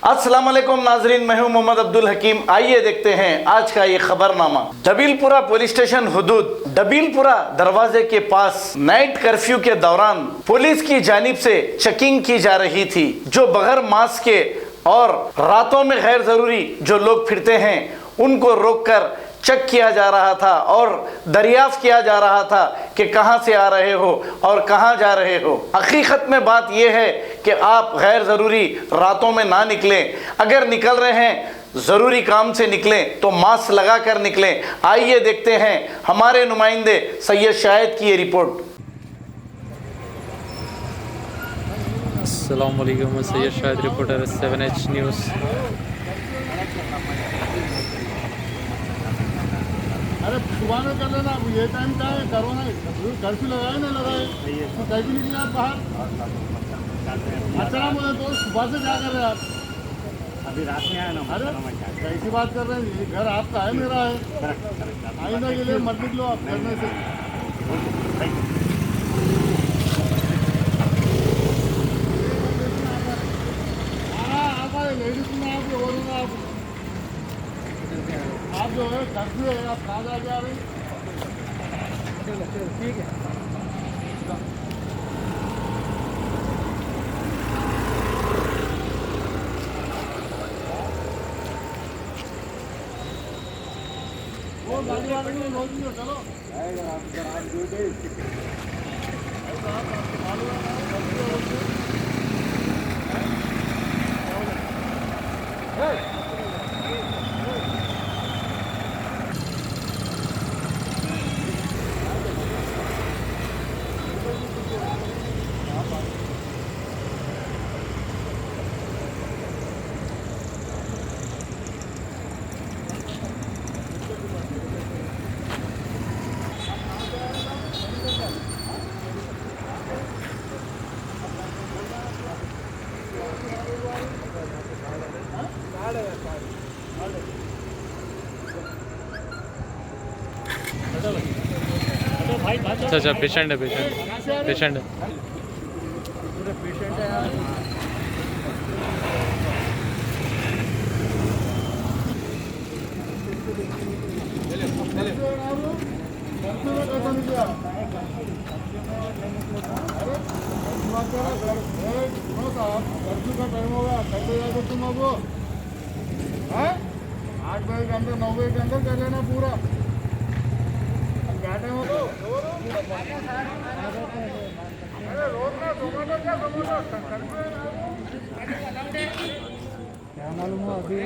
अस्सलाम वालेकुम नाजरीन, मैं हूं मोहम्मद अब्दुल हकीम। आइए देखते हैं आज का ये खबरनामा। डबीलपुरा पुलिस स्टेशन हुदूद डबीलपुरा दरवाजे के पास नाइट कर्फ्यू के दौरान पुलिस की जानिब से चेकिंग की जा रही थी, जो बगैर मास्क के और रातों में गैर जरूरी जो लोग फिरते हैं उनको रोककर चेक किया जा रहा था और दरियाफ्त किया जा रहा था कि कहां से आ रहे हो और कहां जा रहे हो। हकीकत में बात यह है कि आप गैर ज़रूरी रातों में ना निकलें। अगर निकल रहे हैं ज़रूरी काम से निकलें तो मास्क लगा कर निकलें। आइए देखते हैं हमारे नुमाइंदे सैयद शाहिद की ये रिपोर्ट। अस्सलाम वालेकुम, Syed Shahid, reporter 7H news. अरे सुबह में कर लेना, अब ये टाइम क्या है, करो ना, कर्फ्यू लगाए ना लगाए तो कहीं भी निकले आप बाहर। अच्छा मुझे तो सुबह से क्या कर रहे हैं आप? अभी रात में आया ना। अरे कैसी बात कर रहे हैं, ये घर आपका है मेरा है, आइंदा के लिए मत निकलो आप करने से। हाँ आप आए लेडीज में आप बोलूँगा, आप जो है कर्फ्यू है, आप कहाँ जा रहे हैं? ठीक है। वो गाड़ी वाले ने रोक दिया, चलो अच्छा, पेशेंट है, पेशेंट है। पेशेंट है यार। कर्फ्यू का टाइम होगा, कैसे जाओगे तुम अब? 8 बजे के अंदर 9 बजे के अंदर कर लेना पूरा। क्या टाइम होगा? अरे रोज ना जोमेटो क्या क्या मालूम हो अभी।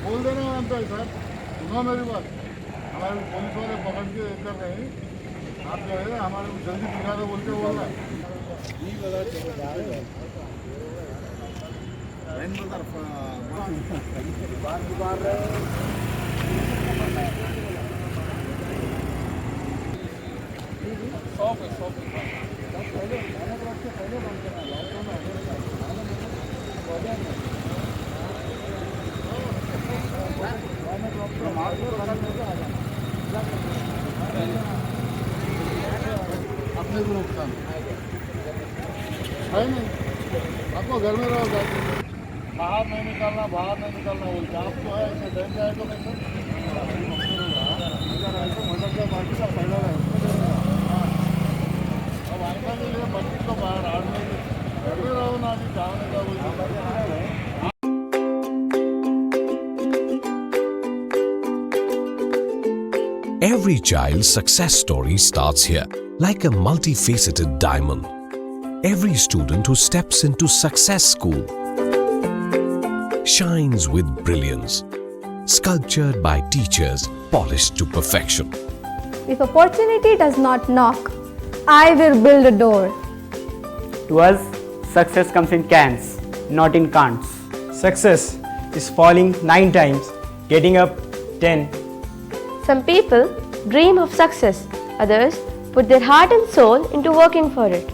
बोल देना मानता है सर, सुनो मेरी बात। हमारे पुलिस वाले पकड़ के कर रहे हैं, आप जो है हमारे को जल्दी दिखा दो बोलते बोल रहा है। अपने को नुकसान है नहीं, आपको घर में रहो जाके, बाहर नहीं निकलना बोलते आपको है। ऐसे टाइम जाए तो नहीं सर, बाकी का फायदा है। अब आने के लिए बच्चे को बाहर आने घर में रहो ना, अभी जाने का बोलते। Every child's success story starts here, like a multifaceted diamond. Every student who steps into Success School shines with brilliance, sculptured by teachers polished to perfection. If opportunity does not knock, I will build a door. To us, success comes in cans, not in can'ts. Success is falling 9 times, getting up 10. Some people dream of success, others put their heart and soul into working for it.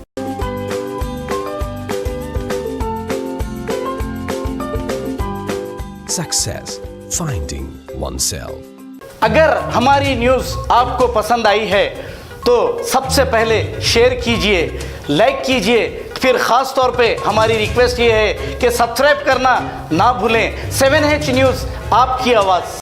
Success, finding oneself. अगर हमारी news आपको पसंद आई है तो सबसे पहले share कीजिए, like कीजिए, फिर ख़ास तौर पे हमारी रिक्वेस्ट ये है कि सब्सक्राइब करना ना भूलें। 7H न्यूज़, आपकी आवाज़।